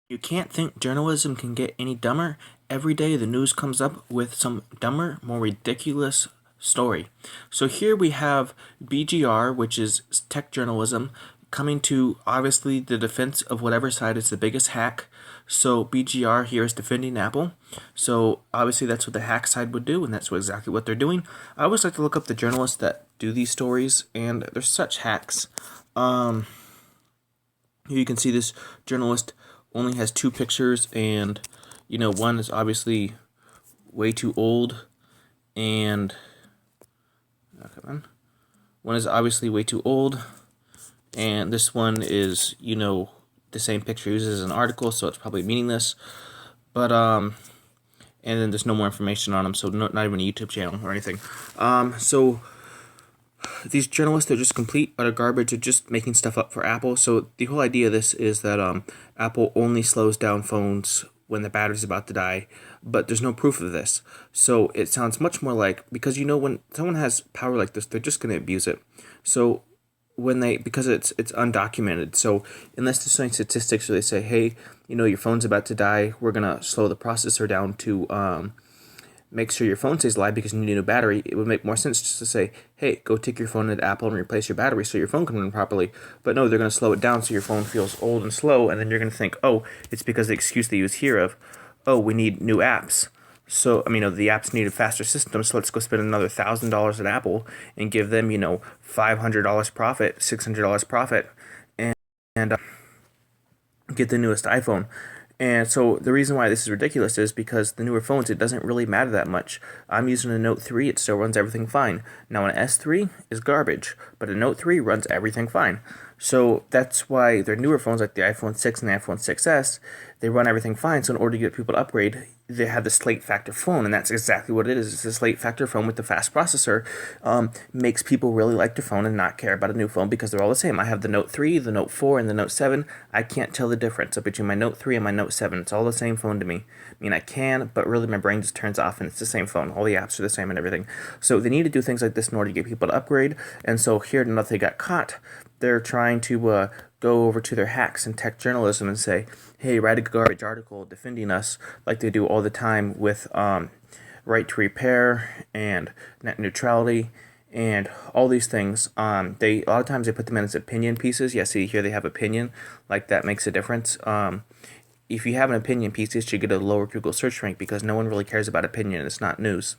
You can't think journalism can get any dumber. Every day the news comes up with some dumber, more ridiculous story. So here we have BGR, which is tech journalism, coming to obviously the defense of whatever side is the biggest hack. So BGR here is defending Apple. So obviously that's what the hack side would do, and that's exactly what they're doing. I always like to look up the journalists that do these stories, and they're such hacks. Here you can see this journalist only has two pictures, and one is obviously way too old, and one is obviously way too old, and this one is the same picture used as an article, so it's probably meaningless. But and then there's no more information on them, so not even a YouTube channel or anything. So these journalists are just complete utter garbage. They're just making stuff up for Apple. So the whole idea of this is that Apple only slows down phones when the battery's about to die, but there's no proof of this. So it sounds much more like, because when someone has power like this, they're just going to abuse it. So because it's undocumented. So unless there's any statistics where they say, hey, your phone's about to die, we're gonna slow the processor down to make sure your phone stays alive because you need a new battery, it would make more sense just to say, hey, go take your phone into Apple and replace your battery so your phone can run properly. But no, they're going to slow it down so your phone feels old and slow, and then you're going to think, oh, it's because the excuse they use here of, oh, we need new apps. So, the apps need a faster system, so let's go spend another $1,000 at Apple and give them, $500 profit, $600 profit, and get the newest iPhone. And so the reason why this is ridiculous is because the newer phones, it doesn't really matter that much. I'm using a Note 3, it still runs everything fine. Now an S3 is garbage, but a Note 3 runs everything fine. So that's why their newer phones like the iPhone 6 and the iPhone 6s, they run everything fine. So in order to get people to upgrade, they have the slate factor phone, and that's exactly what it is. It's a slate factor phone with the fast processor. Makes people really like their phone and not care about a new phone because they're all the same. I have the Note 3, the Note 4, and the Note 7. I can't tell the difference between my Note 3 and my Note 7. It's all the same phone to me. I can, but really my brain just turns off and it's the same phone. All the apps are the same and everything. So they need to do things like this in order to get people to upgrade. And so here, now that they got caught, they're trying to go over to their hacks and tech journalism and say, hey, write a garbage article defending us like they do all the time with right to repair and net neutrality and all these things. A lot of times they put them in as opinion pieces. Yeah, see here they have opinion, like that makes a difference. If you have an opinion piece, it should get a lower Google search rank because no one really cares about opinion. It's not news.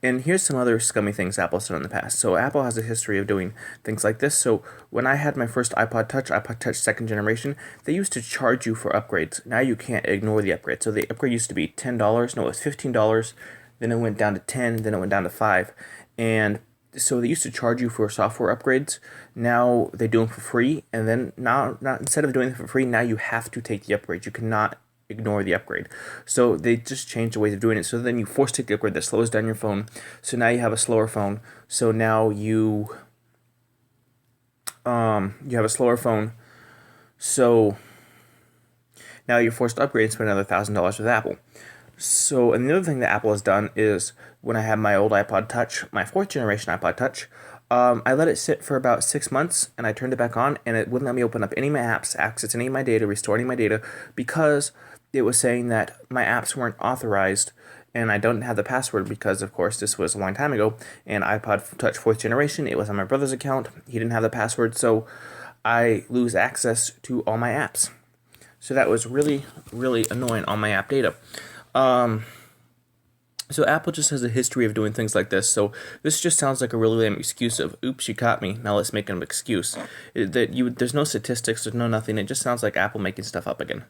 And here's some other scummy things Apple's done in the past. So Apple has a history of doing things like this. So when I had my first iPod Touch second generation, they used to charge you for upgrades. Now you can't ignore the upgrade. So the upgrade used to be $10. No, it was $15. Then it went down to 10. Then it went down to 5. And so they used to charge you for software upgrades. Now they do them for free. And then now instead of doing it for free, now you have to take the upgrade. You cannot ignore the upgrade. So they just changed the ways of doing it. So then you force take the upgrade that slows down your phone. So now you have a slower phone. So now you have a slower phone. So now you're forced to upgrade and spend another $1,000 with Apple. So, and the other thing that Apple has done is when I had my old iPod Touch, my 4th generation iPod Touch, I let it sit for about 6 months, and I turned it back on, and it wouldn't let me open up any of my apps, access any of my data, restore any of my data, because it was saying that my apps weren't authorized, and I don't have the password because, of course, this was a long time ago, and iPod Touch 4th generation, it was on my brother's account, he didn't have the password, so I lose access to all my apps. So that was really, really annoying on my app data. So Apple just has a history of doing things like this. So this just sounds like a really lame excuse of, oops, you caught me, now let's make an excuse. There's no statistics, there's no nothing. It just sounds like Apple making stuff up again.